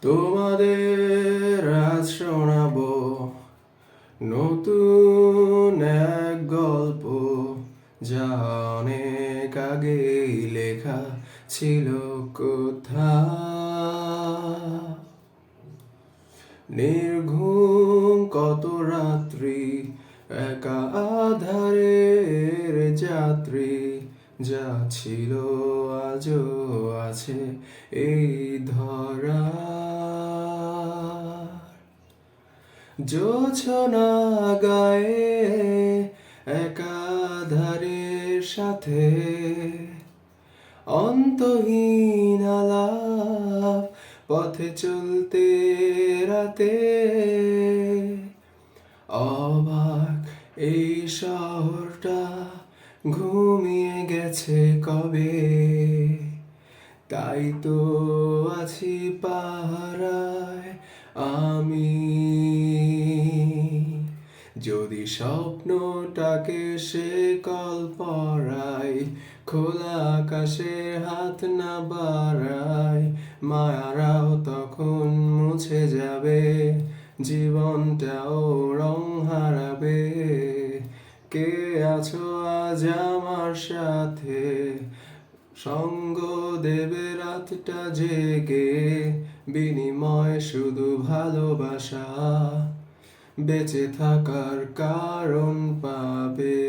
তোমাদের আজ শোনাবো নতুন এক গল্প, যা অনেক আগেই লেখা ছিল কোথাও। নির্ঘুম কত রাত্রি, একা আধারের যাত্রী, যা ছিল আজও আছে এই ধরা। জোছনা গায়ে একাধারের সাথে, অন্তহীন আলাপ পথে চলতে রাতে। অবাক এই শহরটা ঘুমিয়ে গেছে কবে, তাই তো আছি পাহারায় আমি। যদি স্বপ্নটাকে সে কল্পরায়, খোলা আকাশে হাত না বাড়ায়, মায়ারাও তখন মুছে যাবে, জীবনটাও রং হারাবে। কে আছো আজ আমার সাথে, সঙ্গ দেবে রাতটা জেগে, বিনিময় শুধু ভালোবাসা, বেঁচে থাকার কারণ পাবে।